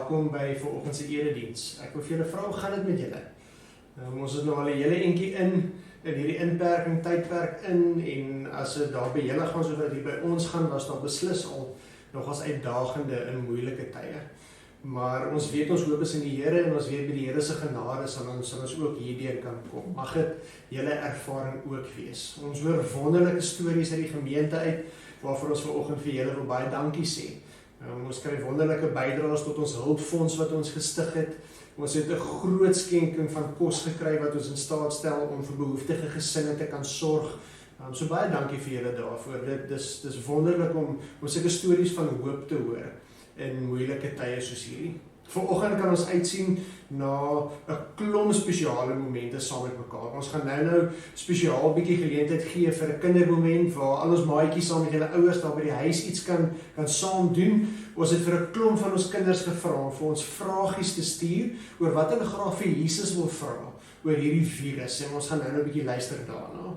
welkom by vanoggend se erediens. Ek wil vir julle vra, hoe gaan dit met julle? Ons is nou al 'n hele entjie in hierdie inperking tydperk en as dit daar by julle gaan soos wat hier by ons gaan, was daar beslis al nogals uitdagende in moeilike tye. Maar ons weet ons hoop is in die Here en ons weet by die Here se genade sal ons ook hierdeur kan kom. Mag dit julle ervaring ook wees. Ons hoor wonderlike stories uit die gemeente uit waarvoor ons vanoggend vir julle wil baie dankie sê. Ons kry wonderlike bydraes tot ons hulpfonds wat ons gestig het. Ons het 'n groot skenking van kos gekry wat ons in staat stel om vir behoeftige gesinne te kan sorg. So baie dankie vir julle daarvoor. Dis wonderlik om sulke stories van hoop te hoor in moeilike tye soos hierdie. Vanoggend kan ons uitsien na 'n klomp spesiale momente saam met mekaar. Ons gaan nou spesiaal bietjie geleentheid gee vir 'n kindermoment waar al ons maatjies saam met julle ouers daar by die huis iets kan saam doen. Ons het vir 'n klomp van ons kinders gevra om vir ons vragies te stuur oor wat hulle graag vir Jesus wil vra oor hierdie virus en ons gaan nou 'n bietjie luister daarna.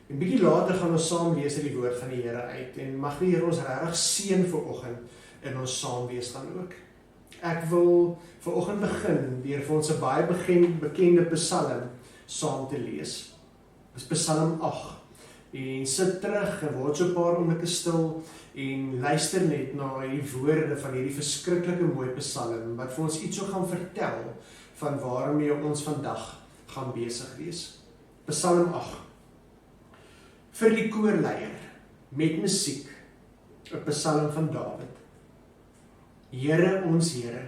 En bietjie later gaan ons saam lees uit die woord van die Here uit en mag die Here ons regtig seën vanoggend in ons saam wees dan ook. Ek wil vanoggend begin deur vir ons 'n baie bekende Psalm saam te lees. Dis Psalm 8. En sit terug en word so 'n paar oomblikke stil en luister net na die woorde van hierdie verskriklike mooi Psalm wat vir ons iets so gaan vertel van waarmee ons vandag gaan besig wees. Psalm 8. Vir die koorleier met musiek, 'n Psalm van Dawid. Here ons Here,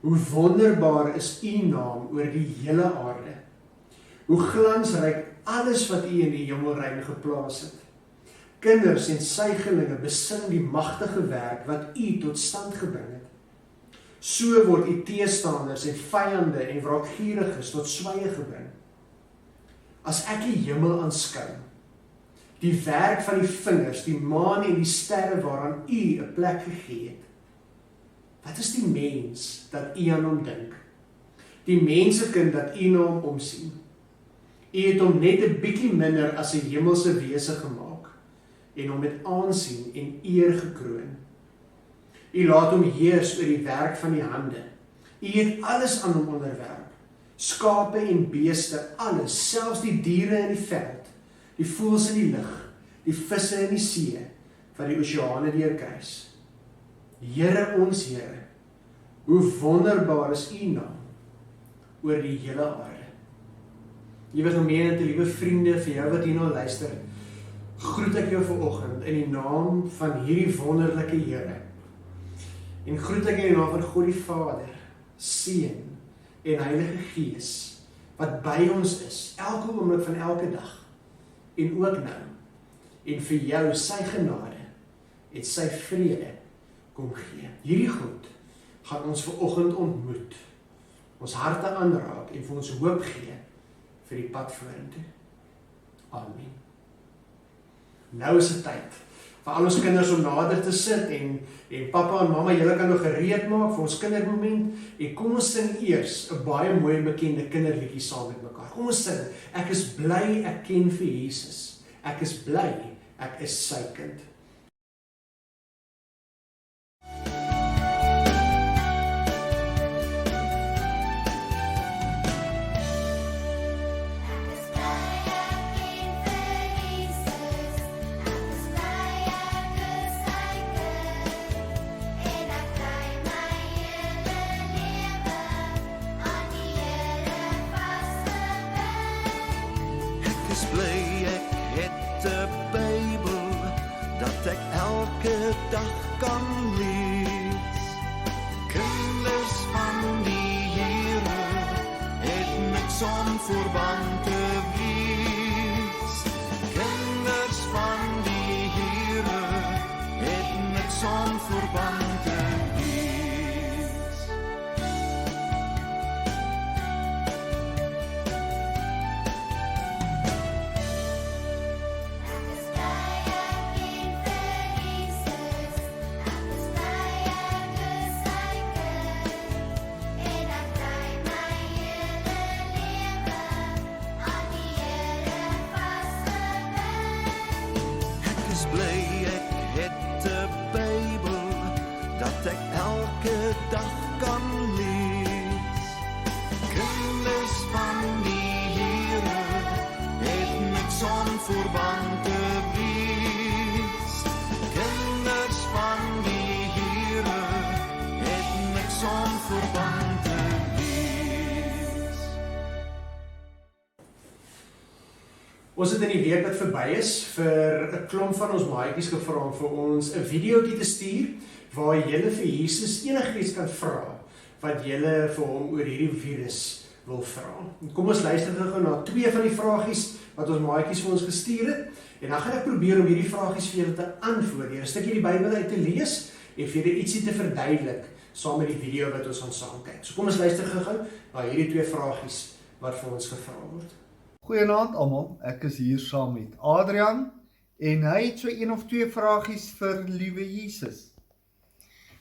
hoe wonderbaar is U naam oor die hele aarde. Hoe glansryk alles wat U in die hemelruim geplaas het. Kinders en suigelinge besing die magtige werk wat U tot stand gebring het. So word U teestanders en vyande en wraakgieriges tot swye gebring. As ek die hemel aanskou, die werk van die vingers, die maan en die sterre waaraan U 'n plek gegee het. Wat is die mens dat U aan hom dink? Die mensekind dat U na hom omsien. U het hom net 'n bietjie minder as 'n hemelse wese gemaak en hom met aansien en eer gekroon. U laat hom heers oor die werk van die hande. U het alles aan hom onderwerp. Skape en beeste, alles, selfs die diere in die veld, die voëls in die lug, die visse in die see, wat die oseane deurkruis. Here ons Here, hoe wonderbaar is U naam oor die hele aarde. Liewe gemeente, liewe vriende, vir jou wat hier nou luister, groet ek jou vanoggend in die naam van hierdie wonderlike Here. En groet ek in die naam van God die Vader, Seun en Heilige Gees, wat by ons is, elke oomblik van elke dag, en ook nou, en vir jou sy genade en sy vrede kom gee. Hierdie goed gaan ons vanoggend ontmoet, ons harte aanraak en vir ons hoop gee vir die pad vorentoe. Amen. Nou is dit tyd vir al ons kinders om nader te sit en pappa en mamma, julle kan nou gereed maak vir ons kindermoment en kom ons sing eers 'n baie mooi en bekende kinderliedjie saam met mekaar. Kom ons sing, ek is bly ek ken vir Jesus. Ek is bly ek is sy kind. Ons het in die week wat verby is vir 'n klomp van ons maatjies gevra om vir ons 'n videoetjie te stuur waar julle vir Jesus enigiets kan vra wat julle vir hom oor hierdie virus wil vra. Kom ons luister gou na 2 van die vragies wat ons maatjies vir ons gestuur het en dan gaan ek probeer om hierdie vragies vir julle te antwoord deur 'n stukkie die Bybel uit te lees en vir julle ietsie te verduidelik saam met die video wat ons gaan saam kyk. So kom ons luister gou na hierdie 2 vragies wat vir ons gevra word. Goeienaand almal, ek is hier saam met Adrian en hy het so 1 of 2 vragies vir liewe Jesus.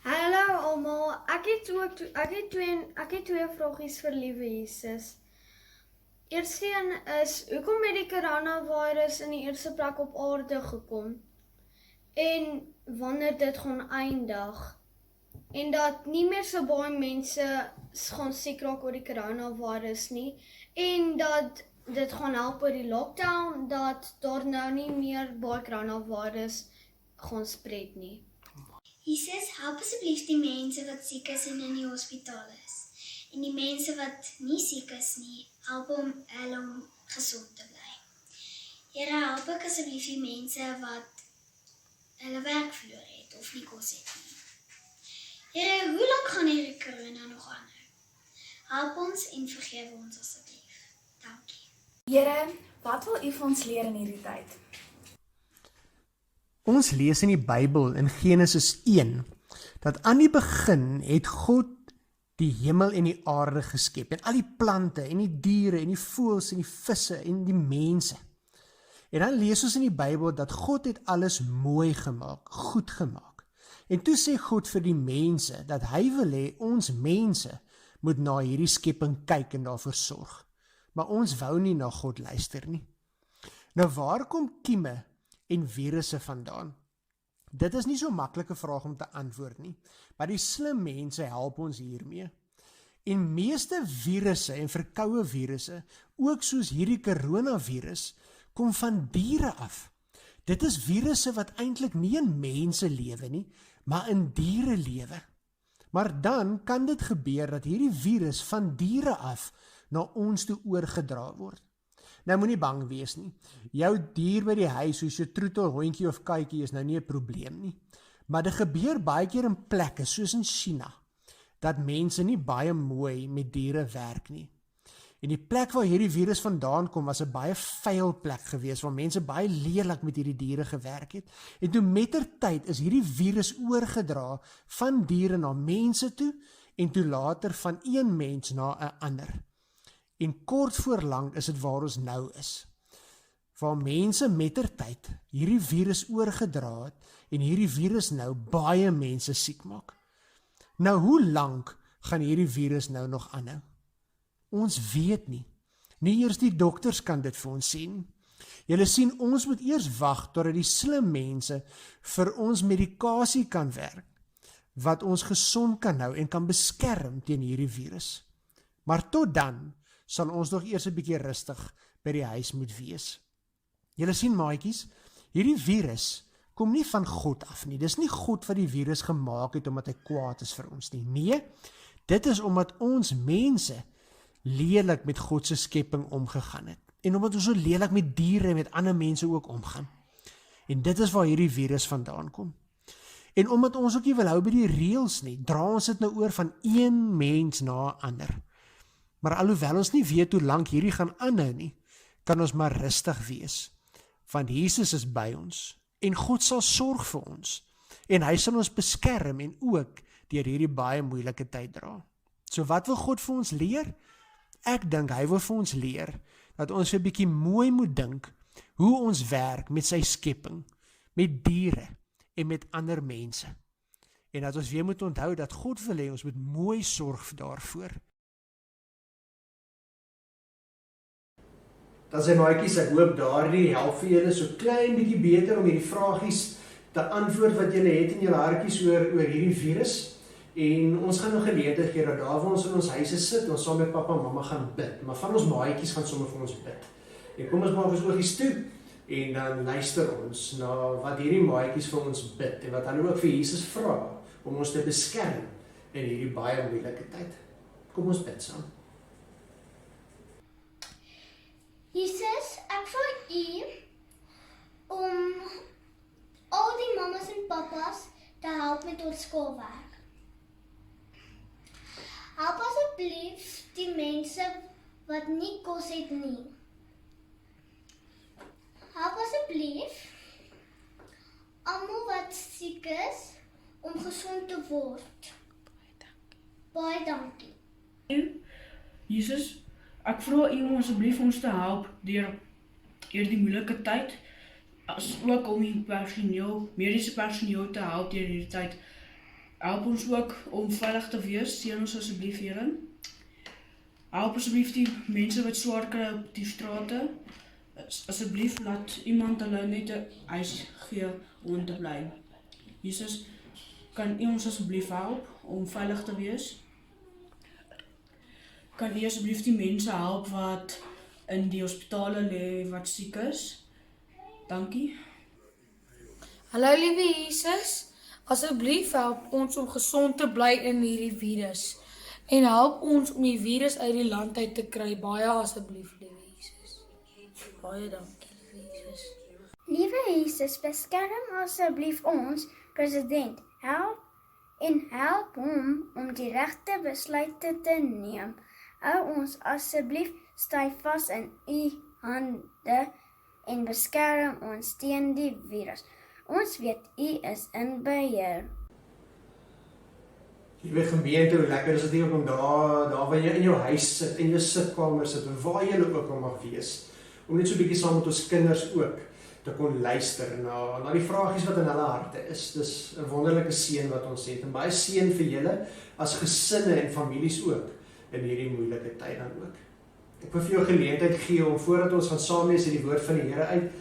Hallo almal, ek het twee vragies vir liewe Jesus. Eerste een is, hoekom het die coronavirus in die eerste plek op aarde gekom? En wanneer dit gaan eindig? En dat nie meer so baie mense gaan siek raak oor die coronavirus nie. En dat dit gaan help oor die lockdown, dat daar nou nie meer baie coronavirus gaan spread nie. Jesus, help asseblief die mense wat siek is en in die hospitaal is. En die mense wat nie siek is nie, help hulle om gezond te bly. Here, help ek asseblief die mense wat hulle werk verloor het of nie kos het nie. Here, hoe lank gaan hierdie corona nog aanhou? Help ons en vergewe ons asseblief. Dankie. Here, wat wil U vir ons leer in hierdie tyd? Ons lees in die Bybel in Genesis 1 dat aan die begin het God die hemel en die aarde geskep en al die plante en die diere en die voëls en die visse en die mense. En dan lees ons in die Bybel dat God het alles mooi gemaak, goed gemaak. En toe sê God vir die mense dat hy wil hê ons mense moet na hierdie skepping kyk en daarvoor sorg. Maar ons wou nie na God luister nie. Nou waar kom kieme en virusse vandaan? Dit is nie so maklike vraag om te antwoord nie, maar die slim mense help ons hiermee. En meeste virusse en verkoue virusse, ook soos hierdie coronavirus, kom van diere af. Dit is virusse wat eintlik nie in mense lewe nie, maar in diere lewe. Maar dan kan dit gebeur dat hierdie virus van diere af na ons toe oorgedra word. Nou moenie bang wees nie. Jou dier by die huis, soos jou troetel, hondjie of katjie, is nou nie 'n probleem nie. Maar dit gebeur baie keer in plekke, soos in China, dat mense nie baie mooi met diere werk nie. En die plek waar hierdie virus vandaan kom, was 'n baie vuil plek gewees, waar mense baie lelik met hierdie diere gewerk het. En toe mettertyd is hierdie virus oorgedra van diere na mense toe, en toe later van een mens na 'n ander. En kort voor lank is dit waar ons nou is, waar mense mettertyd hierdie virus oorgedra het, en hierdie virus nou baie mense siek maak. Nou hoe lank gaan hierdie virus nou nog aanhou? Ons weet nie. Nie eers die dokters kan dit vir ons sê nie. Julle sien, ons moet eers wag totdat die slim mense vir ons medikasie kan werk, wat ons gesond kan hou en kan beskerm teen hierdie virus. Maar tot dan sal ons nog eers 'n bietjie rustig by die huis moet wees. Julle sien maatjies, hierdie virus kom nie van God af nie. Dis nie God wat die virus gemaak het omdat hy kwaad is vir ons nie. Nee, dit is omdat ons mense lelik met God se skepping omgegaan het. En omdat ons so lelik met diere en met ander mense ook omgaan. En dit is waar hierdie virus vandaan kom. En omdat ons ook nie wil hou by die reëls nie, dra ons dit nou oor van een mens na 'n ander. Maar alhoewel ons nie weet hoe lank hierdie gaan aanhou nie, kan ons maar rustig wees. Want Jesus is by ons en God sal sorg vir ons. En hy sal ons beskerm en ook deur hierdie baie moeilike tyd dra. So wat wil God vir ons leer? Ek dink hy wil vir ons leer dat ons 'n bietjie mooi moet dink hoe ons werk met sy skepping, met diere en met ander mense. En dat ons weer moet onthou dat God wil hê ons moet mooi sorg daarvoor. Dan sê maatjies, ek hoop daardie help vir julle so klein bietjie beter om hierdie vragies te antwoord wat julle het in julle hartjies oor hierdie virus. En ons gaan nog geleentheid gee dat daar waar ons in ons huise sit, ons saam met pappa en mamma gaan bid. Maar van ons maatjies gaan sommer vir ons bid. En kom ons maak ons oogies toe en dan luister ons na wat hierdie maatjies vir ons bid en wat hulle ook vir Jesus vra om ons te beskerm in hierdie baie moeilike tyd. Kom ons bid saam. Jesus, ek vra U om al die mammas en pappas te help met ons skoolwerk. Help asseblief die mense wat nie kos het nie. Help asseblief almal wat siek is om gesond te word. Baie dankie. Jesus, ek vra U om asseblief ons te help deur die moeilike tyd, as ook om die mediese personeel te help deur hierdie tyd. Help ons ook om veilig te wees, seën ons asseblief, Here. Help asseblief die mense wat swaar kry op die strate. Asseblief laat iemand hulle net 'n huis gee om te bly. Jesus, kan U ons asseblief help om veilig te wees? Kan U asseblief die mense help wat in die hospitale lê wat siek is? Dankie. Hallo liewe Jesus, asseblief help ons om gesond te bly in hierdie virus. En help ons om die virus uit die land uit te kry, baie asseblief liewe Jesus. Baie dankie liewe Jesus. Liewe Jesus, beskerm asseblief ons president. Help hom om die regte besluite te neem. Hou ons asseblief styf vas in U hande en beskerm ons teen die virus. Ons weet U is in beheer. Liewe gemeente, hoe lekker is dit om daar waar jy in jou huis sit, in jou sitkamer sit, en waar jy ook al mag wees, om net so 'n bietjie saam met ons kinders ook te kon luister na die vragies wat in hulle harte is. Dis 'n wonderlike seën wat ons het, en baie seën vir julle as gesinne en families ook in hierdie moeilike tyd dan ook. Ek wil vir jou geleentheid gee om voordat ons gaan saam lees uit die woord van die Here uit,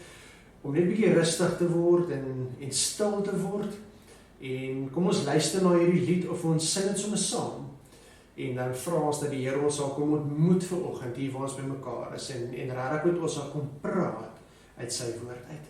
om net 'n bietjie rustig te word en stil te word. En kom ons luister na hierdie lied of ons sing dit sommer saam. En dan vra ons dat die Here ons sal kom ontmoet vanoggend hier waar ons bymekaar is en regtig met ons sal kom praat uit sy woord uit.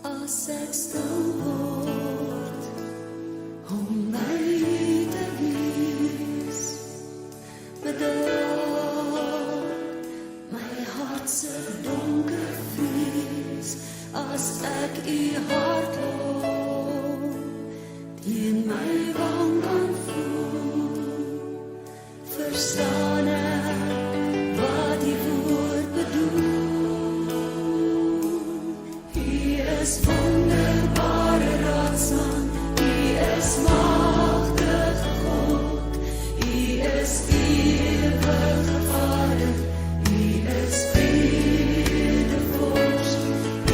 As ek stil word om my te wees, bedaar my hart se donker vrees, as ek U hart hoor, teen my wang kan voel, verstaan ek wat die woord bedoel. Is wonderbare raadsman, U is magtige God, U is ewige Vader, U is vredevors, U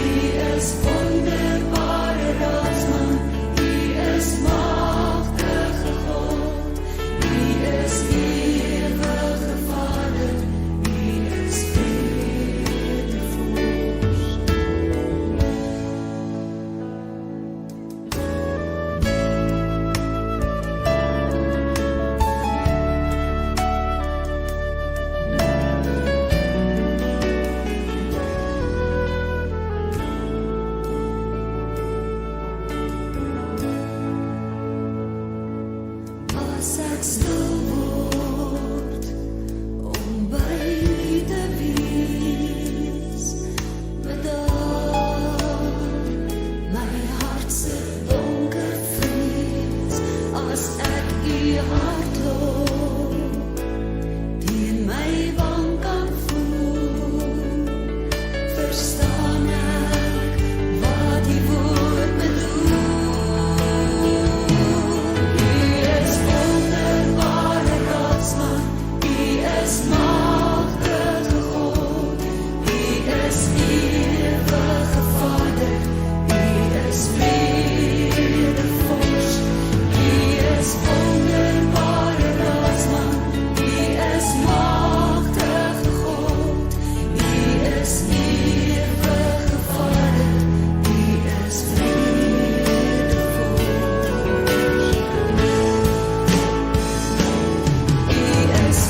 is wonderbare raadsman, U is magtige God, U is ewige Vader, U is vredevors. As ek stil word om by U te wees, bedaar my hart se donker vrees, as ek U hart hoor, teen my wang kan voel, verstaan ek wat die woord bedoel.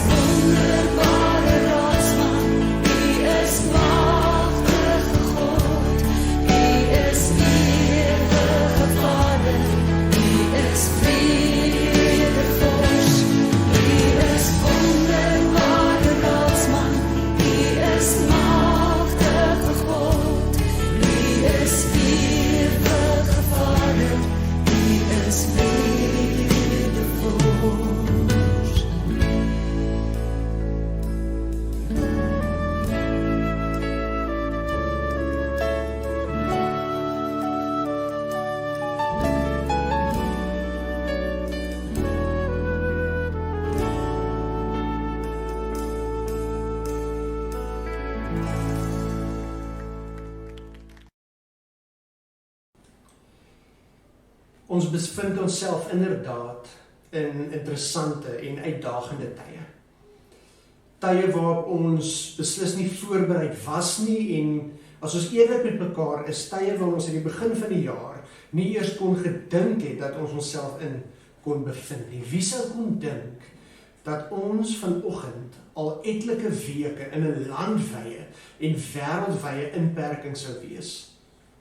Wonderbaar Ons bevind onsself inderdaad in interessante en uitdagende tye. Tye waarop ons beslis nie voorbereid was nie en as ons eerlik met mekaar is, tye waar ons in die begin van die jaar nie eers kon gedink het dat ons onsself in kon bevind nie. Wie sou kon dink dat ons vanoggend al etlike weke in 'n landwye en wêreldwye inperking sou wees,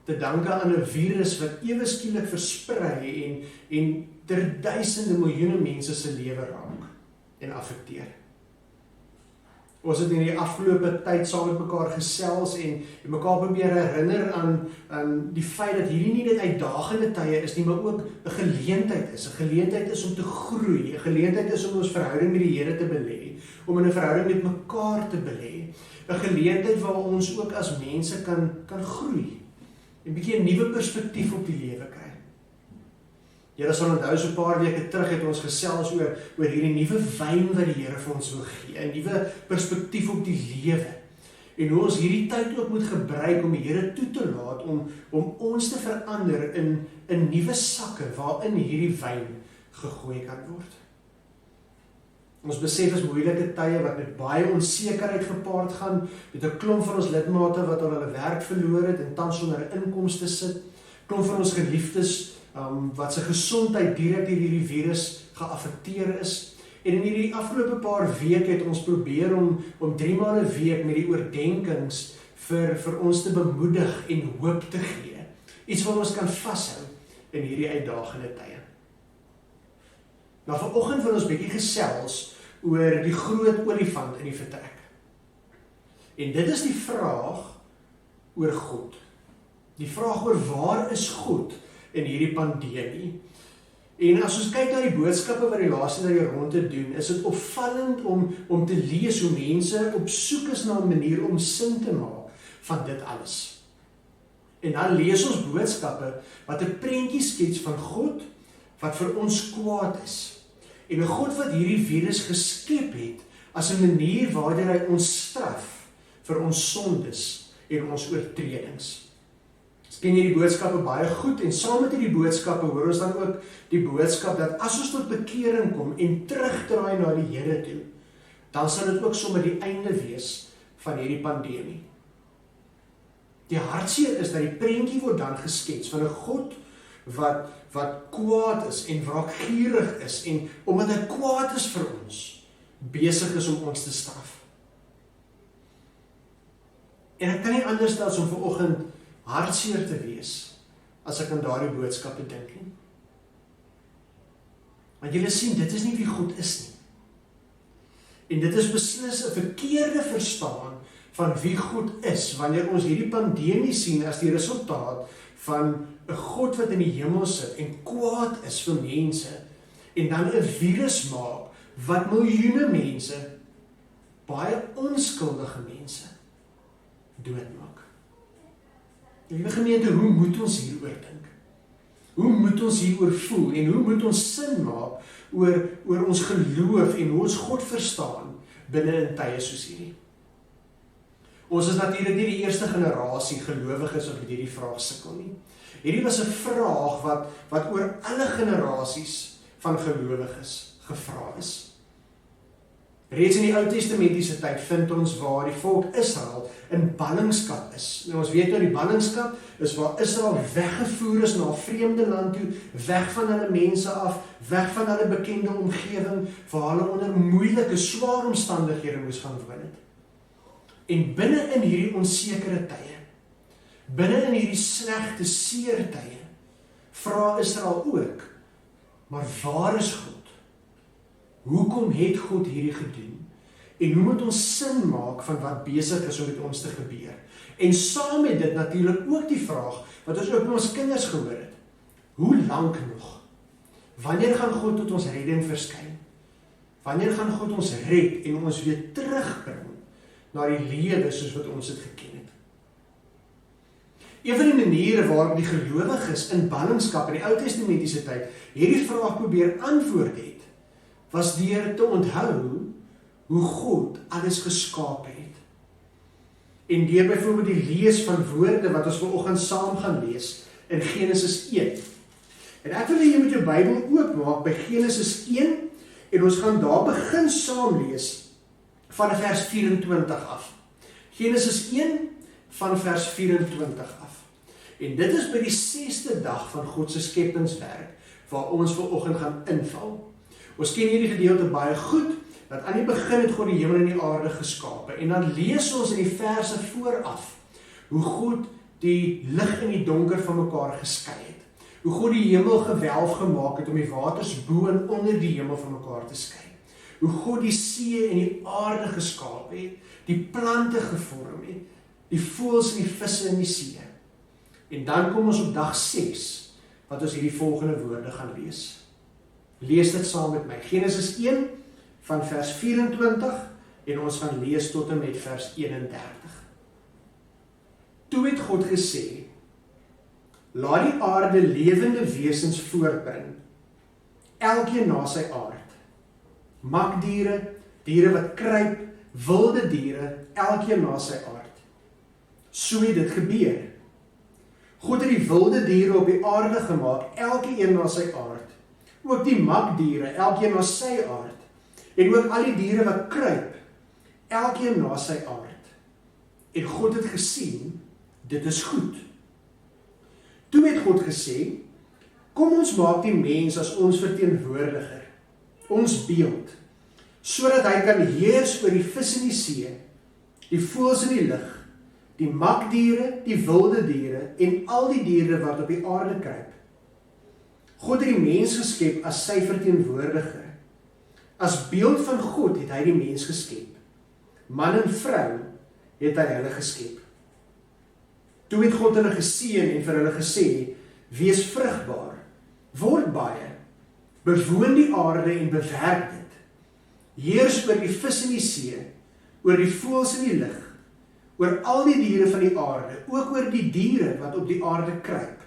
te danke aan 'n virus wat ewe skielik versprei en ter duisende miljoene mense se lewe raak en affekteer. Ons het in die afgelope tyd saam met mekaar gesels en mekaar probeer herinner aan die feit dat hierdie nie net uitdagende tye is nie, maar ook 'n geleentheid is. 'n Geleentheid is om te groei, 'n geleentheid is om ons verhouding met die Here te belê, om in 'n verhouding met mekaar te belê. 'n Geleentheid waar ons ook as mense kan groei en 'n bietjie 'n nuwe perspektief op die lewe kry. Julle sal onthou, so 'n paar weke terug het ons gesels oor hierdie nuwe wyn wat die Here vir ons wil gee, 'n nuwe perspektief op die lewe. En hoe ons hierdie tyd ook moet gebruik om die Here toe te laat om ons te verander in nuwe sakke waarin hierdie wyn gegooi kan word. Ons besef is moeilike tye wat met baie onsekerheid gepaard gaan, met 'n klomp van ons lidmate wat al hulle werk verloor het en tans sonder inkomste sit, klomp van ons geliefdes wat se gesondheid direk deur hierdie virus geaffekteer is. En in hierdie afgelope paar weke het ons probeer om 3 maal 'n week met die oordenkings vir ons te bemoedig en hoop te gee. Iets wat ons kan vashou in hierdie uitdagende tye. Nou vanoggend wil ons bietjie gesels oor die groot olifant in die vertrek. En dit is die vraag oor God. Die vraag oor waar is God in hierdie pandemie? En as ons kyk na die boodskappe wat die laaste tyd rond te doen, is dit opvallend om te lees hoe mense op soek is na 'n manier om sin te maak van dit alles. En dan lees ons boodskappe wat 'n prentjie skets van God wat vir ons kwaad is. En 'n God wat hierdie virus geskep het as 'n manier waardeur hy ons straf vir ons sondes en ons oortredings. Ons ken hierdie boodskappe baie goed en saam met hierdie boodskappe hoor ons dan ook die boodskap dat as ons tot bekering kom en terugdraai na die Here toe, dan sal dit ook sommer die einde wees van hierdie pandemie. Die hartseer is dat die prentjie word dan geskets van 'n God wat kwaad is en wraakgierig is en omdat hy kwaad is vir ons, besig is om ons te straf. En ek kan nie anders as om vanoggend hartseer te wees as ek aan daardie boodskappe dink nie. Want julle sien, dit is nie wie God is nie. En dit is beslis 'n verkeerde verstaan van wie God is, wanneer ons hierdie pandemie sien as die resultaat van 'n God wat in die hemel sit en kwaad is vir mense, en dan 'n virus maak wat miljoene mense, baie onskuldige mense, doodmaak. Liewe gemeente, hoe moet ons hieroor dink? Hoe moet ons hieroor voel en hoe moet ons sin maak oor ons geloof en hoe ons God verstaan binne in tye soos hierdie? Ons is natuurlik nie die eerste generasie gelowiges wat met hierdie vraag sukkel nie. Hierdie was 'n vraag wat oor alle generasies van gelowiges gevra is. Reeds in die Ou Testamentiese tyd vind ons waar die volk Israel in ballingskap is. Nou ons weet nou die ballingskap is waar Israel weggevoer is na 'n vreemde land toe, weg van hulle mense af, weg van hulle bekende omgewing, waar hulle onder moeilike, swaar omstandighede moes gaan woon het. En binne in hierdie onsekere tye, binne in hierdie slegte, seer tye, vra Israel ook, maar waar is God? Hoekom het God hierdie gedoen? En hoe moet ons sin maak van wat besig is om met ons te gebeur? En saam met dit natuurlik ook die vraag, wat ons ook met ons kinders gehoor het. Hoe lank nog? Wanneer gaan God tot ons redding verskyn? Wanneer gaan God ons red en ons weer terugbring na die lewe soos wat ons dit geken het? Een van die maniere waarop die gelowiges in ballingskap in die Ou Testamentiese tyd hierdie vraag probeer antwoord het, was deur te onthou hoe God alles geskaap het. En deur byvoorbeeld die lees van woorde wat ons vanoggend saam gaan lees in Genesis 1. En ek wil hê jy moet jou Bybel oopmaak by Genesis 1 en ons gaan daar begin saam lees van vers 24 af. Genesis 1 van vers 24 af. En dit is by die 6de dag van God se skepingswerk waar ons vanoggend gaan inval. Ons ken hierdie gedeelte baie goed, dat aan die begin het God die hemel en die aarde geskape. En dan lees ons in die verse vooraf hoe God die lig en die donker van mekaar geskei het. Hoe God die hemel gewelf gemaak het om die waters bo en onder die hemel van mekaar te skei. Hoe God die see en die aarde geskaap het, die plante gevorm het, die voëls en die visse in die see. En dan kom ons op dag 6, wat ons hierdie volgende woorde gaan lees. Lees dit saam met my. Genesis 1 van vers 24 en ons gaan lees tot en met vers 31. Toe het God gesê, laat die aarde lewende wesens voortbring, elkeen na sy aard. Makdiere, diere wat kruip, wilde diere, elkeen na sy aard. So het dit gebeur. God het die wilde diere op die aarde gemaak, elkeen na sy aard. Ook die makdiere, elkeen na sy aard. En ook al die diere wat kruip, elkeen na sy aard. En God het gesien, dit is goed. Toe het God gesê, kom ons maak die mens as ons verteenwoordiger, ons beeld, sodat hy kan heers oor die vis in die see, die voëls in die lug, die makdiere, die wilde diere en al die diere wat op die aarde kruip. God het die mens geskep as sy verteenwoordiger. As beeld van God het hy die mens geskep. Man en vrou het hy hulle geskep. Toe het God hulle geseën en vir hulle gesê, wees vrugbaar, word baie, bewoon die aarde en bewerk dit. Heers oor die vis in die see, oor die voëls in die lug, oor al die diere van die aarde, ook oor die diere wat op die aarde kruip.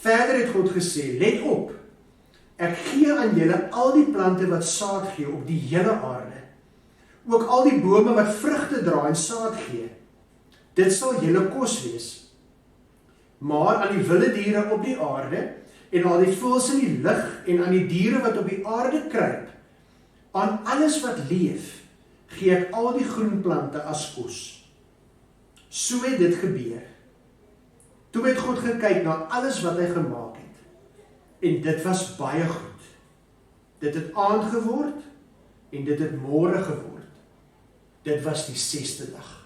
Verder het God gesê, let op, ek gee aan julle al die plante wat saad gee op die hele aarde, ook al die bome wat vrugte dra en saad gee. Dit sal julle kos wees. Maar aan die wilde diere op die aarde, en aan die voëls in die lug, en aan die diere wat op die aarde kruip, aan alles wat leef, gee ek al die groen plante as kos. So het dit gebeur. Toe het God gekyk na alles wat hy gemaak het, en dit was baie goed. Dit het aand geword, en dit het môre geword. Dit was die 6de dag.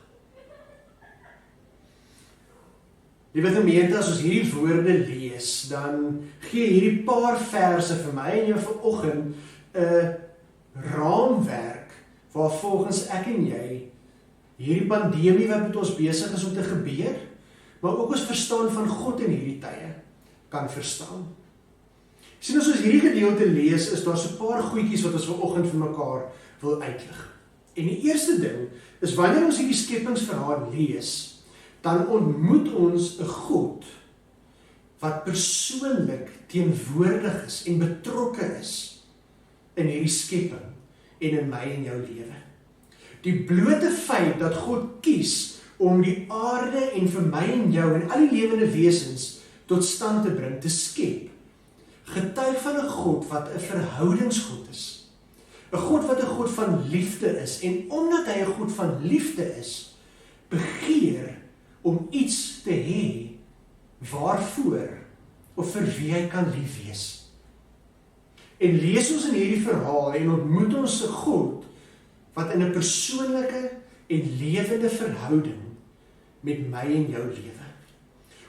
Liewe gemeente, as ons hierdie woorde lees, dan gee hierdie paar verse vir my en jou vanoggend 'n raamwerk waar volgens ek en jy hierdie pandemie wat met ons besig is om te gebeur, maar ook ons verstaan van God in hierdie tye kan verstaan. Sien, as ons hierdie gedeelte lees, is daar so 'n paar goedjies wat ons vanoggend vir mekaar wil uitlig. En die eerste ding is wanneer ons hierdie skepingsverhaal lees, dan ontmoet ons 'n God wat persoonlik teenwoordig is en betrokke is in hierdie skepping en in my en jou lewe. Die blote feit dat God kies om die aarde en vir my en jou en al die lewende wesens tot stand te bring, te skep, getuig van 'n God wat 'n verhoudingsgod is. 'n God wat 'n God van liefde is, en omdat hy 'n God van liefde is, begeer om iets te hê waarvoor of vir wie hy kan lief wees. En lees ons in hierdie verhaal en ontmoet ons 'n God wat in 'n persoonlike en lewende verhouding met my en jou lewe.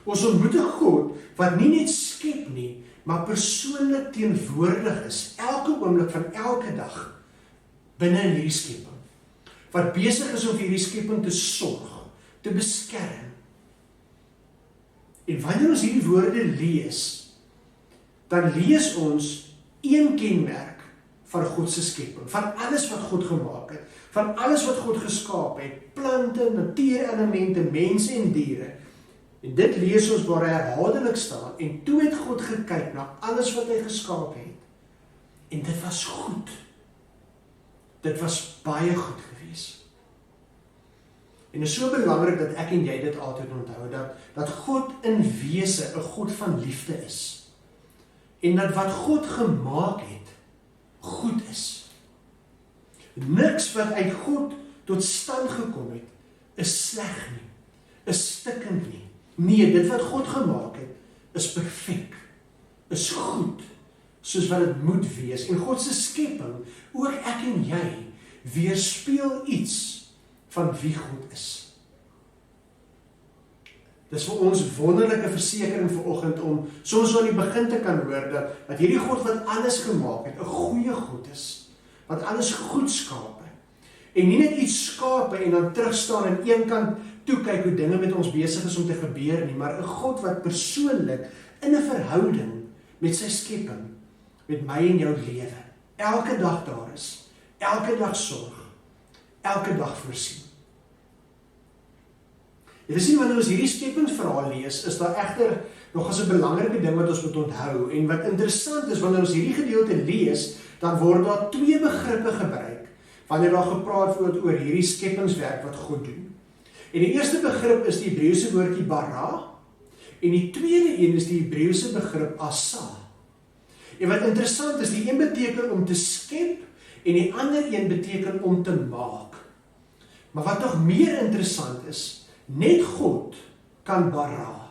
Ons ontmoet 'n God wat nie net skep nie, maar persoonlik teenwoordig is, elke oomblik van elke dag, binne in hierdie skepping. Wat besig is om vir hierdie skepping te sorg, te beskerm. En wanneer ons hierdie woorde lees, dan lees ons een kenmerk van God se skepping, van alles wat God gemaak het, van alles wat God geskaap het, plante, natuurelemente, mense en diere. En dit lees ons waar hy herhaaldelik staan, en toe het God gekyk na alles wat hy geskaap het, en dit was goed. Dit was baie goed gewees. En dit is so belangrik dat ek en jy dit altyd onthou, dat God in wese 'n God van liefde is. en dat wat God gemaak het, goed is. Niks wat uit God tot stand gekom het, is sleg nie, is stikkend nie. Nee, dit wat God gemaak het, is perfek, is goed, soos wat dit moet wees. En God se skepping, ook ek en jy, weerspieël iets van wie God is. Dis vir ons wonderlike versekering vanoggend om soms so aan die begin te kan hoor dat hierdie God wat alles gemaak het, 'n goeie God is, wat alles goed skape. En nie net iets skape en dan terugstaan en een kant toe kyk hoe dinge met ons besig is om te gebeur nie, maar 'n God wat persoonlik in 'n verhouding met sy skepping, met my en jou lewe, elke dag daar is, elke dag sorg, elke dag voorsien. Jy sien, wanneer ons hierdie skepingsverhaal lees, is daar egter nog as 'n belangrike ding wat ons moet onthou, en wat interessant is, wanneer ons hierdie gedeelte lees, dan word daar twee begrippe gebruik, wanneer daar gepraat word oor hierdie skepingswerk wat God doen. En die eerste begrip is die Hebreëse woordjie bara, en die tweede een is die Hebreëse begrip asa. En wat interessant is, die een beteken om te skep, en die ander een beteken om te maak. Maar wat nog meer interessant is, net God kan bara.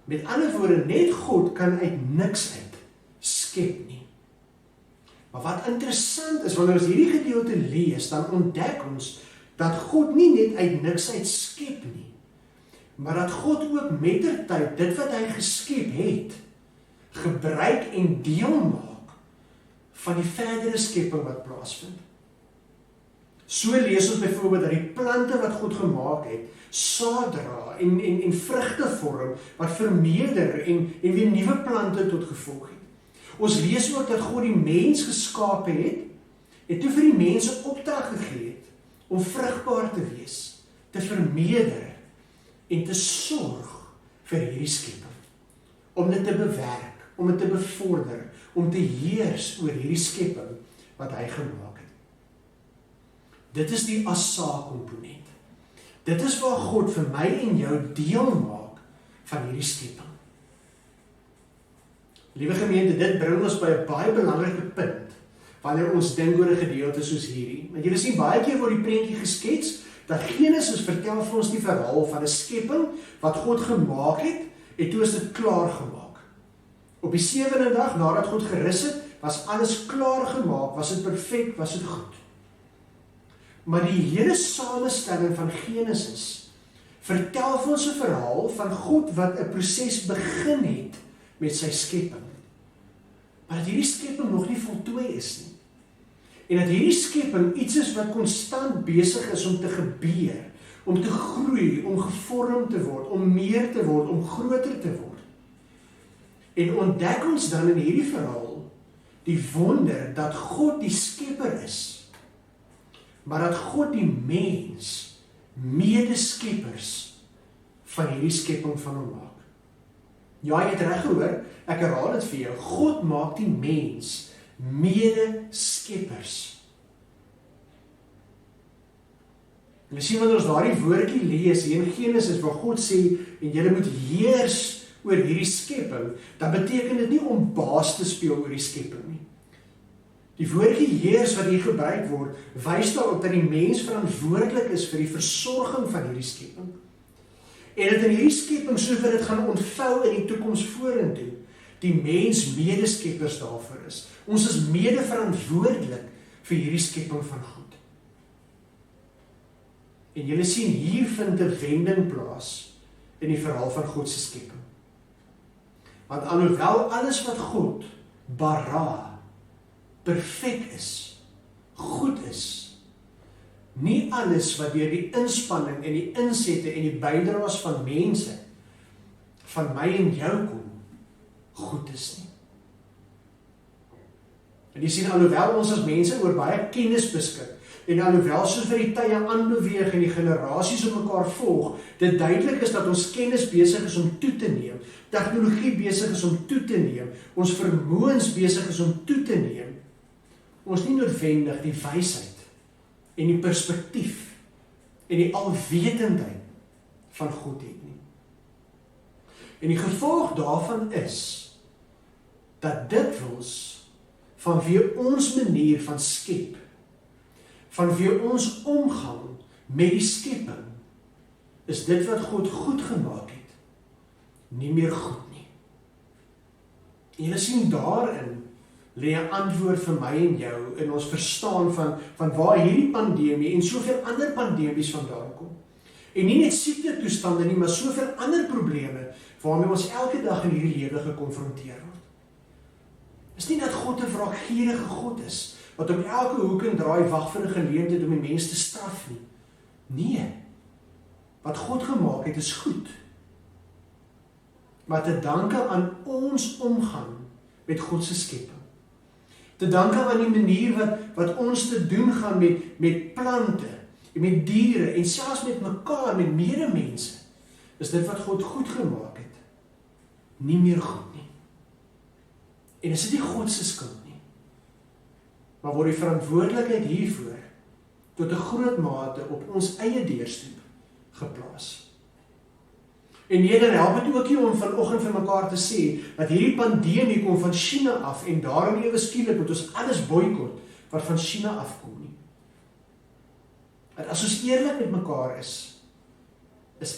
Met ander woorde, net God kan uit niks uit skep nie. Maar wat interessant is, wanneer ons hierdie gedeelte lees, dan ontdek ons dat God nie net uit niks uit skep nie, maar dat God ook mettertyd dit wat hy geskep het, gebruik en deel maak van die verdere skepping wat plaasvind. So lees ons byvoorbeeld dat die plante wat God gemaak het, saad dra en vrugte vorm, wat vermeerder en weer nuwe plante tot gevolg het. Ons lees ook dat God die mens geskape het, en toe vir die mense opdrag gegee het, om vrugbaar te wees, te vermeerder, en te sorg vir hierdie skepping. Om dit te bewerk, om dit te bevorder, om te heers oor hierdie skepping, wat hy gemaak het. Dit is die asa-komponent. Dit is waar God vir my en jou deel maak van hierdie skepping. Liewe gemeente, dit bring ons by 'n baie belangrike punt, wanneer ons dink oor 'n gedeelte soos hierdie. Want julle sien, baie keer word die prentjie geskets, dat Genesis vertel vir ons die verhaal van 'n skepping, wat God gemaak het, en toe is dit klaar gemaak. Op die 7de dag, nadat God gerus het, was alles klaar gemaak, was dit perfek, was dit goed. Maar die hele samestelling van Genesis vertel vir ons 'n verhaal van God wat 'n proses begin het met sy skepping. Maar dat hierdie skepping nog nie voltooi is nie. En dat hierdie skepping iets is wat konstant besig is om te gebeur, om te groei, om gevorm te word, om meer te word, om groter te word. En ontdek ons dan in hierdie verhaal die wonder dat God die skepper is, maar dat God die mens medeskeppers van hierdie skepping van hom maak. Ja, jy het reg gehoor, ek herhaal dit vir jou, God maak die mens medeskeppers. En jy sien, wanneer ons daardie woordjie lees hier in Genesis, waar God sê, en julle moet heers oor hierdie skepping, dan beteken dit nie om baas te speel oor die skepping nie. Die woordjie heers wat hier gebruik word, wys daarop dat die mens verantwoordelik is vir die versorging van hierdie skepping. En dat in hierdie skepping, soos wat dit gaan ontvou in die toekoms vorentoe, die mens medeskeppers daarvoor is. Ons is mede verantwoordelik vir hierdie skepping van God. En julle sien, hier vind 'n wending plaas in die verhaal van God se skepping. Want alhoewel alles wat God bara perfek is, goed is, nie alles wat deur die inspanning en die insette en die bydraes van mense, van my en jou kom, goed is nie. En jy sien, alhoewel ons as mense oor baie kennis beskik, en alhoewel soos vir die tye aanbeweeg en die generasies op mekaar volg, dit duidelik is dat ons kennis besig is om toe te neem, tegnologie besig is om toe te neem, ons vermoëns besig is om toe te neem, ons nie noodwendig die wysheid en die perspektief en die alwetendheid van God het nie. En die gevolg daarvan is dat dikwels vanweë ons manier van skep, vanweë ons omgang met die skepping, is dit wat God goed gemaak het, nie meer goed nie. En julle sien daarin, lê 'n antwoord vir my en jou in ons verstaan van waar hierdie pandemie en soveel ander pandemies vandaan kom. En nie net siektetoestande nie, maar soveel ander probleme waarmee ons elke dag in hierdie lewe gekonfronteer word. Is nie dat God 'n wraakgierige God is, wat op elke hoek en draai wag vir 'n geleentheid om die mens te straf nie. Nee, wat God gemaak het is goed. Maar te danke aan ons omgang met God se skepping. Te danke aan die manier wat ons te doen gaan met plante, met diere en selfs met mekaar, met medemense, is dit wat God goed gemaak het, nie meer goed nie. En is dit nie God se skuld nie, maar word die verantwoordelikheid hiervoor tot 'n groot mate op ons eie deurstoep geplaas. En nee, dan help het ook nie om vanoggend vir mekaar te sê dat hierdie pandemie kom van China af en daarom ewe skielik moet ons alles boikot wat van China afkom nie. En as ons eerlik met mekaar is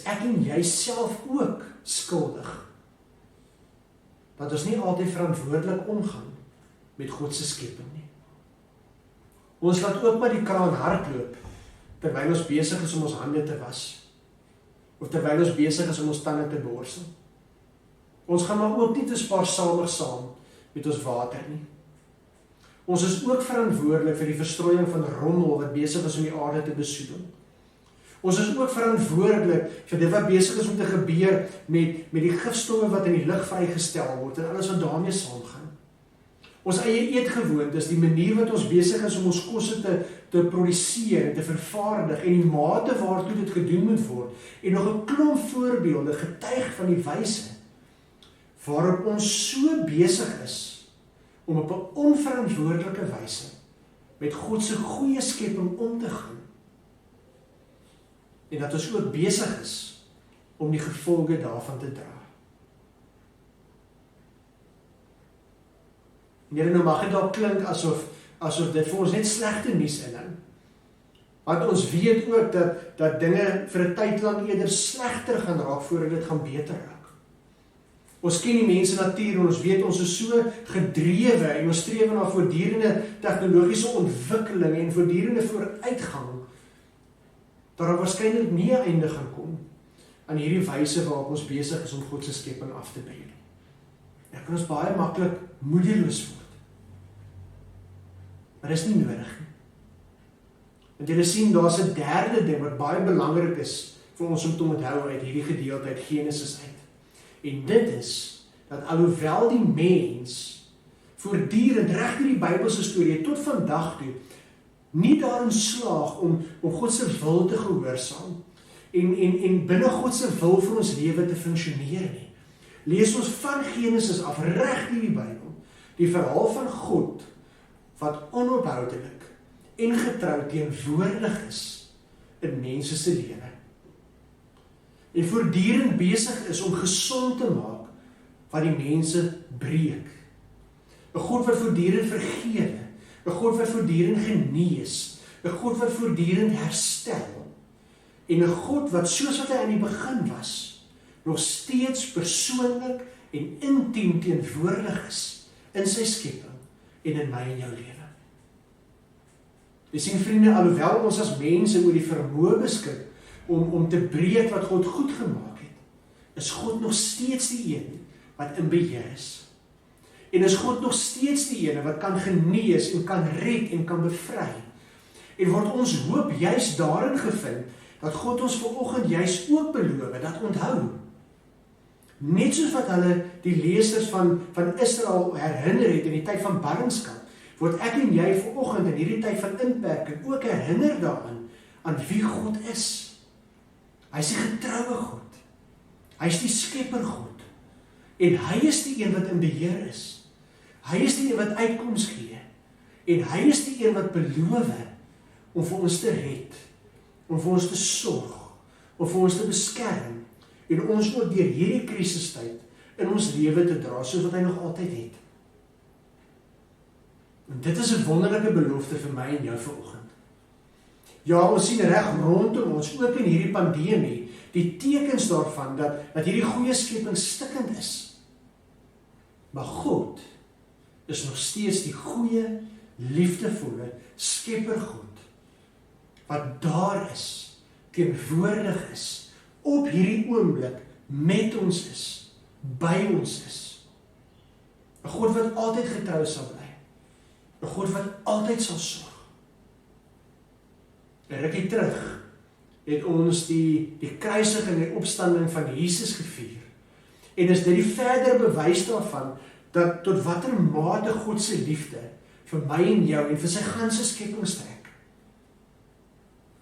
ek en jy self ook skuldig dat ons nie altyd verantwoordelik omgaan met God se skepping nie. Ons laat ook maar die kraan hardloop terwyl ons besig is om ons hande te was. Of terwyl ons besig is om ons tande te borsel. Ons gaan maar ook nie te spaarsamig saam met ons water nie. Ons is ook verantwoordelik vir die verstrooiing van rommel wat besig is om die aarde te besoedel. Ons is ook verantwoordelik vir dit wat besig is om te gebeur met die gifstowwe wat in die lug vrygestel word en alles wat daarmee saamgaan. Ons eie eetgewoontes, die manier wat ons besig is om ons kosse te produseer en te vervaardig en die mate waartoe dit gedoen moet word en nog 'n klomp voorbeelde getuig van die wyse waarop ons so besig is om op 'n onverantwoordelike wyse met God se goeie skepping om te gaan. En dat ons ook besig is om die gevolge daarvan te dra. Here, nou mag dit dalk klink asof dit vir ons net slegte nuus inhou. Want ons weet ook dat dinge vir 'n tyd lank eerder slegter gaan raak voordat dit gaan beter raak. Ons ken die mens natuur en ons weet ons is so gedrewe en ons streef na voortdurende tegnologiese ontwikkeling en voortdurende vooruitgang dat daar waarskynlik nie 'n einde gaan kom aan hierdie wyse waarop ons besig is om God se skepping af te breek. Dan kan ons baie maklik moedeloos word. Maar dit is nie nodig nie. Want julle sien, daar's 'n derde ding wat baie belangrik is vir ons om te onthou uit hierdie gedeelte uit Genesis uit. En dit is dat alhoewel die mens voortdurend reg deur die Bybelse storie tot vandag toe nie daarin slaag om God se wil te gehoorsaam en binne God se wil vir ons lewe te funksioneer nie. Lees ons van Genesis af reg deur die Bybel, die verhaal van God wat onophoudelik en getrou teenwoordig is in mense se lewe. En voortdurend besig is om gesond te maak wat die mense breek. 'n God wat voortdurend vergewe, 'n God wat voortdurend genees, 'n God wat voortdurend herstel, en 'n God wat soos wat hy aan die begin was, nog steeds persoonlik en intiem teenwoordig is in sy skepping en in my en jou lewe. Jy sien vriende, alhoewel ons as mense oor die vermoë beskik om te breek wat God goed gemaak het, is God nog steeds die een wat in beheer is. En is God nog steeds die een wat kan genees en kan red en kan bevry. En word ons hoop juis daarin gevind dat God ons vanoggend juis ook beloof, dat onthou. Net soos wat hulle die lesers van Israel herinner het in die tyd van ballingskap, word ek en jy vanoggend in hierdie tyd van inperking ook herinner daaraan aan wie God is. Hy is die getroue God. Hy is die skepper God. En hy is die een wat in beheer is. Hy is die een wat uitkoms gee. En hy is die een wat beloof om vir ons te red, om vir ons te sorg, om vir ons te beskerm, en ons ook deur hierdie krisistyd in ons lewe te dra, soos wat hy nog altyd het. En dit is 'n wonderlike belofte vir my en jou vanoggend. Ja, ons sien reg rondom ons, ook in hierdie pandemie, die tekens daarvan dat hierdie goeie skepping stikkend is. Maar God is nog steeds die goeie, liefdevolle skeppergod wat daar is, teenwoordig is, op hierdie oomblik met ons is, by ons is. 'n God wat altyd getrou sal bly. 'n God wat altyd sal sorg. 'n rukkie terug het ons die kruisiging en opstanding van Jesus gevier. En is dit die verdere bewys daarvan dat tot watter mate God se liefde vir my en jou en vir sy ganse skepping strek.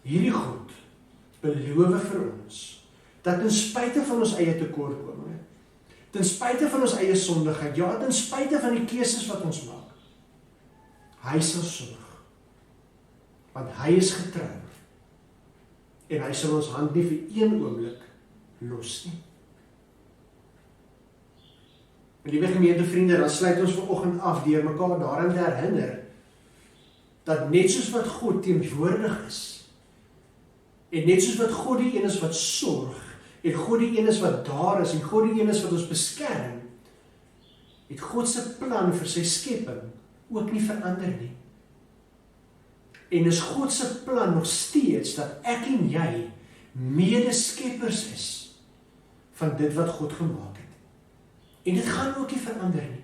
Hierdie God beloof vir ons dat ten spyte van ons eie tekortkominge, ten spyte van ons eie sondigheid, ja, ten spyte van die keuses wat ons maak, hy sal sorg. Want hy is getrou. En hy sal ons hand nie vir een oomblik los nie. Liewe gemeentevriende, dan sluit ons vanoggend af deur mekaar daaraan te herinner dat net soos wat God teenwoordig is, en net soos wat God die een is wat sorg, en God die een is wat daar is, en God die een is wat ons beskerm, het God se plan vir sy skepping ook nie verander nie. En is God se plan nog steeds dat ek en jy medeskeppers is van dit wat God gemaak het. En dit gaan ook nie verander nie.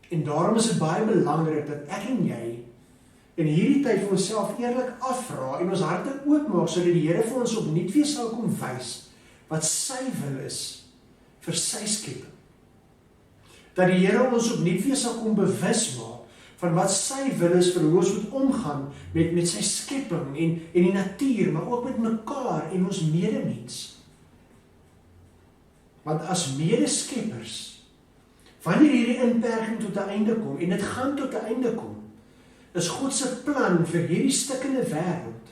En daarom is dit baie belangrik dat ek en jy in hierdie tyd vir onsself eerlik afvra en ons harte oopmaak sodat die Here vir ons opnuut weer sal kom wys wat sy wil is vir sy skepping. Dat die Here ons opnuut weer sal kom bewus maak van wat sy wil is vir hoe ons moet omgaan met sy skepping en die natuur, maar ook met mekaar en ons medemens. Want as medeskeppers, wanneer hierdie inperking tot 'n einde kom, en dit gaan tot 'n einde kom, is God se plan vir hierdie stikkende wêreld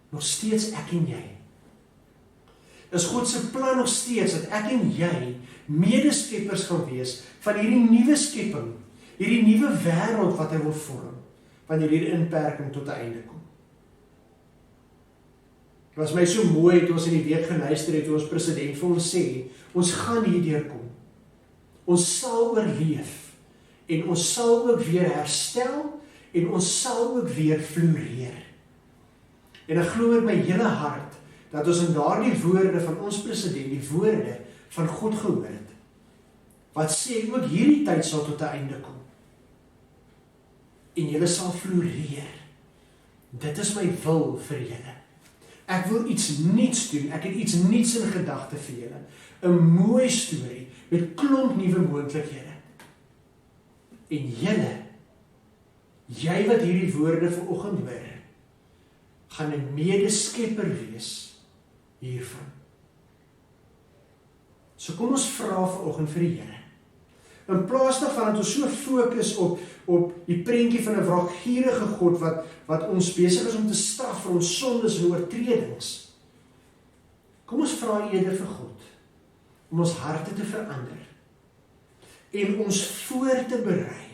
nog steeds ek en jy. Is God se plan nog steeds dat ek en jy medeskeppers gaan wees van hierdie nuwe skepping, hierdie nuwe wêreld wat hy wil vorm, wanneer hierdie inperking tot 'n einde kom. Dit was my so mooi toe ons in die week geluister het, toe ons president vir ons sê, ons gaan hierdeur kom. Ons sal oorleef, en ons sal ook weer herstel, en ons sal ook weer floreer. En ek glo met my hele hart, dat ons in daardie woorde van ons president, die woorde van God gehoor het, wat sê ook hierdie tyd sal tot 'n einde kom. En julle sal floreer. Dit is my wil vir julle. Ek wil iets nuuts doen, ek het iets nuuts in gedagte vir julle. 'n Mooi storie, met klomp nuwe moontlikhede. En jy wat hierdie woorde vanoggend hoor, gaan 'n medeskepper wees hiervan. So kom ons vra vanoggend vir die Here. In plaas daarvan dat ons so fokus op die prentjie van 'n wraakgierige God wat ons besig is om te straf vir ons sondes en oortredings. Kom ons vra eerder vir God om ons harte te verander en ons voor te berei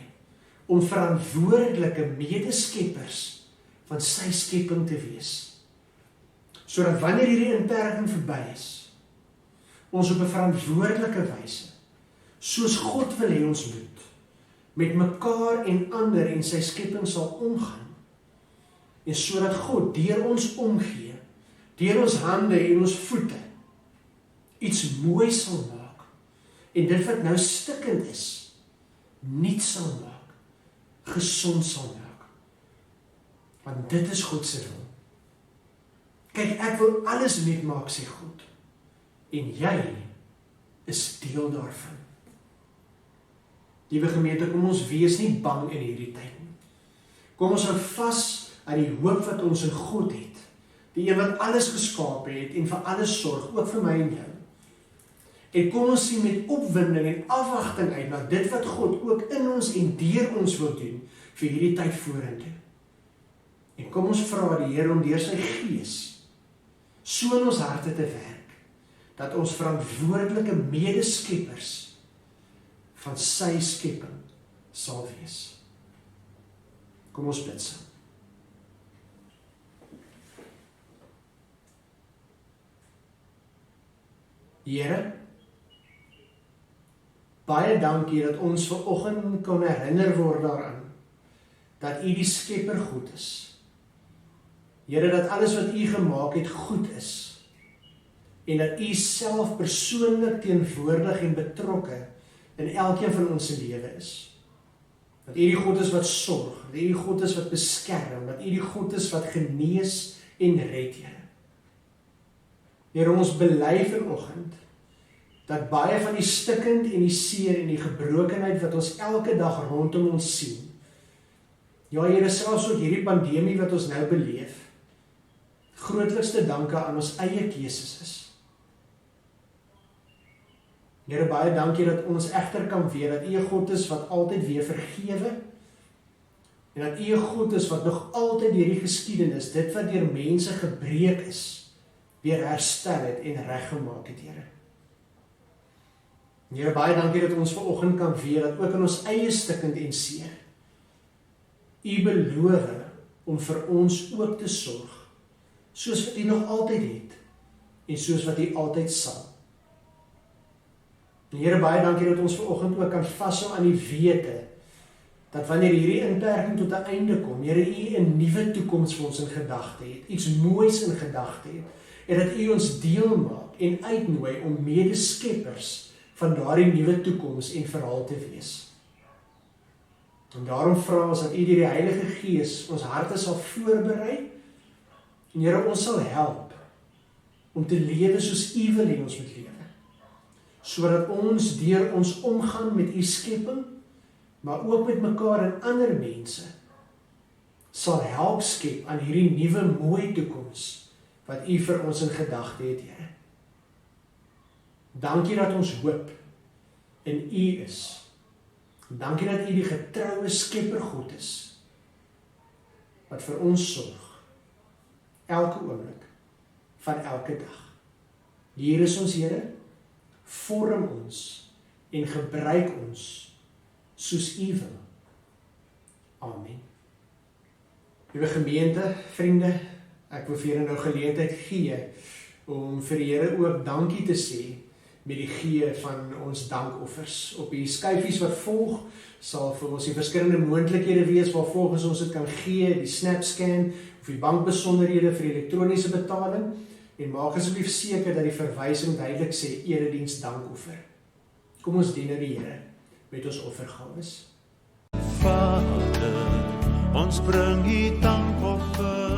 om verantwoordelike medeskeppers van sy skepping te wees. Sodat wanneer hierdie inperking verby is, ons op 'n verantwoordelike wyse, soos God wil hê ons moet, met mekaar en ander en sy skepping sal omgaan. En sodat God deur ons omgee, deur ons hande en ons voete, iets moois sal maak. En dit wat nou stikkend is, nuut sal maak, gesond sal maak. Want dit is God se wil. Kyk, ek wil alles nuut maak, sê God. En jy is deel daarvan. Liewe gemeente, kom ons wees nie bang in hierdie tyd nie. Kom ons hou vas aan die hoop wat ons in God het. Die een wat alles geskaap het en vir alles sorg, ook vir my en jou. En kom ons sien met opwinding en afwagting uit na dit wat God ook in ons en deur ons wil doen vir hierdie tyd vorentoe. En kom ons vra die Here om deur sy Gees so in ons harte te werk, dat ons verantwoordelike medeskeppers van sy skepping sal wees. Kom ons bid saam. Here, baie dankie dat ons vanoggend kon herinner word daaraan, dat U die Skepper goed is. Here, dat alles wat U gemaak het goed is, en dat U self persoonlik teenwoordig en betrokke in elkeen van ons se lewe is. Dat U die God is wat sorg, dat U die God is wat beskerm, dat U die God is wat genees en red, Here. Here, ons bely vanoggend dat baie van die stikkend en die seer en die gebrokenheid wat ons elke dag rondom ons sien, ja Here, selfs ook hierdie pandemie wat ons nou beleef, grootlikste danke aan ons eie keuses is. Here, baie dankie dat ons egter kan weet dat U 'n God is wat altyd weer vergewe, en dat U 'n God is wat nog altyd hierdie geskiedenis, dit wat deur mense gebreek is, weer herstel het en reggemaak het, Here. Here, baie dankie dat ons vanoggend kan weet dat ook in ons eie stikkend en seer, U beloof om vir ons ook te sorg, soos wat U nog altyd het, en soos wat U altyd sal. Here, baie dankie dat ons vanoggend ook kan vashou aan die wete, dat wanneer hierdie inperking tot 'n einde kom, Here, U 'n nuwe toekoms vir ons in gedagte het, iets moois in gedagte het, en dat U ons deel maak en uitnooi om medeskeppers van daardie nuwe toekoms en verhaal te wees. En daarom vra ons dat U deur die Heilige Gees ons harte sal voorberei, en Here, ons sal help om te lewe soos U wil hê ons moet lewe, sodat ons deur ons omgaan met U skepping, maar ook met mekaar en ander mense, sal help skep aan hierdie nuwe mooi toekoms wat U vir ons in gedagte het, Here. Dankie dat ons hoop in U is. Dankie dat U die getroue Skepper God is, wat vir ons sorg, elke oomblik van elke dag. Hier is ons, Here, vorm ons en gebruik ons soos U wil. Amen. Liewe gemeente, vriende, ek wil vir julle nou geleentheid gee om vir die Here ook dankie te sê met die gee van ons dankoffers. Op die skyfies wat volg, sal vir ons die verskillende moontlikhede wees waar volgens ons dit kan gee, die SnapScan of die bankbesonderhede vir elektroniese betaling, en maak asseblief seker dat die verwysing duidelik sê erediens dankoffer. Kom ons dien die Here met ons offergawes. Vader, ons bring U dankoffers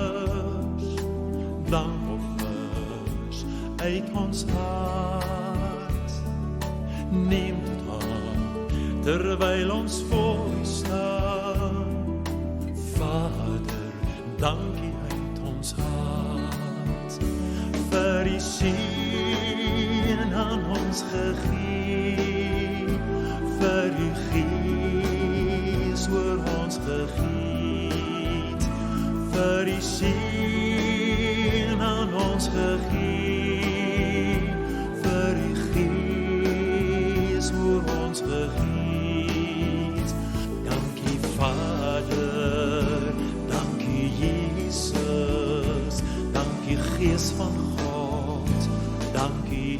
uit ons hart. Neem dit aan, terwyl ons voor U staan. Vader, dankie uit ons hart, vir U seën aan ons gegee, vir U Gees oor ons gegiet, vir U seën aan ons gegee, vir U Gees oor ons gegiet. Dankie Vader, dankie Jesus, dankie Gees van God, dankie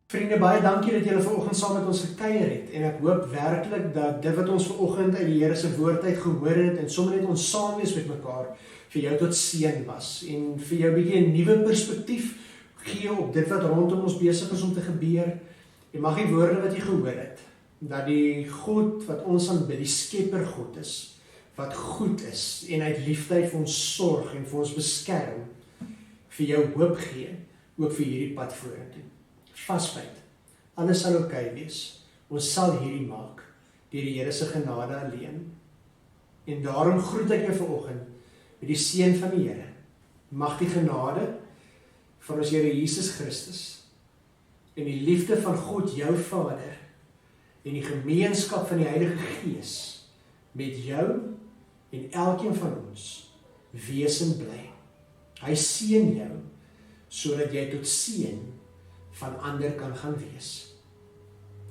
Vriende, baie dankie dat julle vanoggend saam met ons gekuier het, en ek hoop werklik dat dit wat ons vanoggend uit die Here se woord uit gehoor het, en sommer net ons saam wees met mekaar, vir jou tot seën was, en vir jou 'n bietjie 'n nuwe perspektief gee op dit wat rondom ons besig is om te gebeur, en mag die woorde wat jy gehoor het, dat die God wat ons aanbid, die Skepper God is, wat goed is, en uit liefde vir ons sorg en vir ons beskerm, vir jou hoop gee, ook vir hierdie pad vorentoe. Vasbyt, alles sal oukei wees, ons sal hierdie maak, deur die Here se genade alleen. En daarom groet ek jou vanoggend met die seën van die Here. Mag die genade van ons Here Jesus Christus en die liefde van God jou Vader en die gemeenskap van die Heilige Gees met jou en elkeen van ons wees en bly. Hy seën jou sodat jy tot seën van ander kan gaan wees.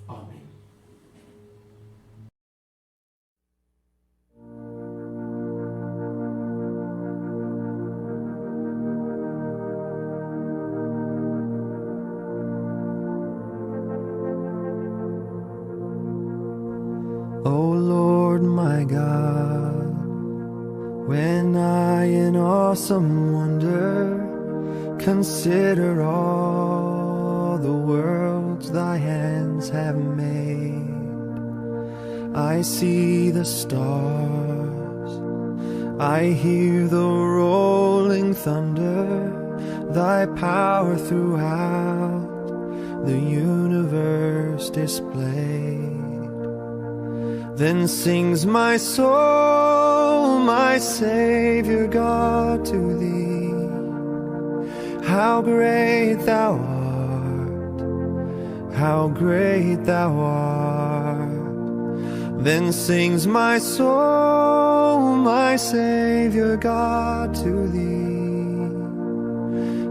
Amen. Lord my God, when I in awesome wonder consider all the worlds thy hands have made. I see the stars, I hear the rolling thunder, thy power throughout the universe displayed. Then sings my soul, my Savior God, to thee. How great thou art, how great thou art. Then sings my soul, my Savior God, to thee.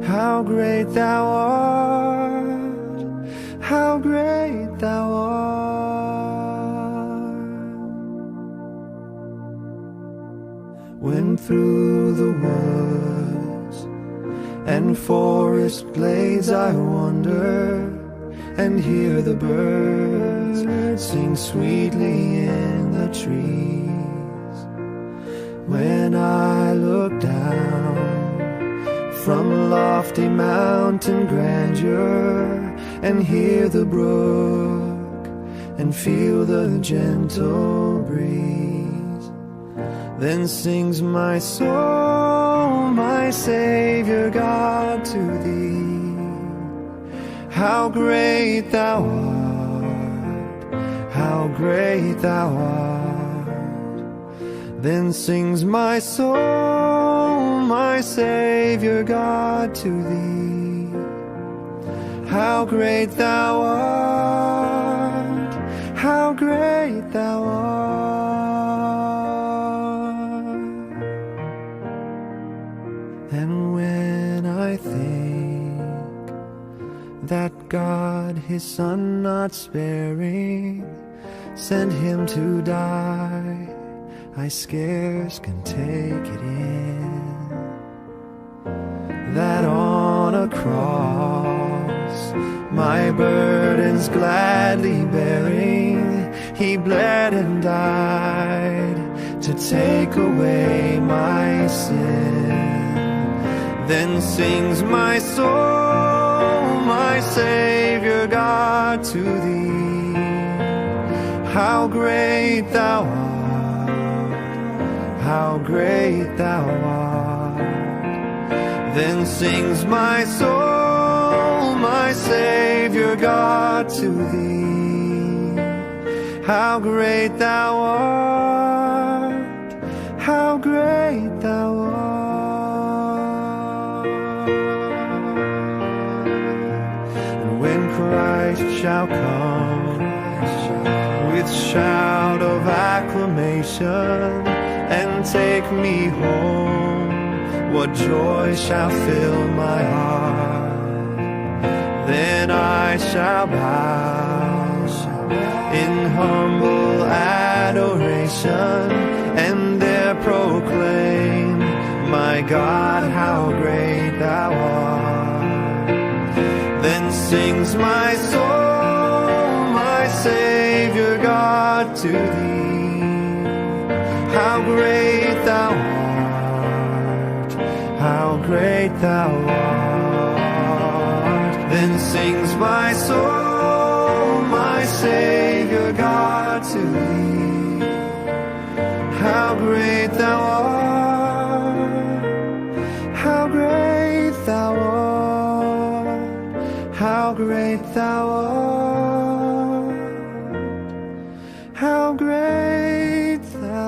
How great thou art, how great thou art. When through the woods and forest glades I wander and hear the birds sing sweetly in the trees. When I look down from lofty mountain grandeur and hear the brook and feel the gentle breeze, then sings my soul, my Savior God, to thee. How great thou art, how great thou art. Then sings my soul, my Savior God, to thee. How great thou art, how great thou art. And when I think that God his Son not sparing sent him to die, I scarce can take it in, that on a cross, my burdens gladly bearing, he bled and died to take away my sin. Then sings my soul, my Savior God, to thee. How great thou art, how great thou art. Then sings my soul, my Savior God, to thee. How great thou art, how great thou art. And when Christ shall come with shout of acclamation and take me home, what joy shall fill my heart. Then I shall bow in humble adoration and there proclaim, my God, how great thou art. Then sings my soul, my Savior God, to thee. How great thou art, how great thou art. Then sings my soul, my Savior God, to thee. How great thou art, how great thou art, how great thou art, how great thou art.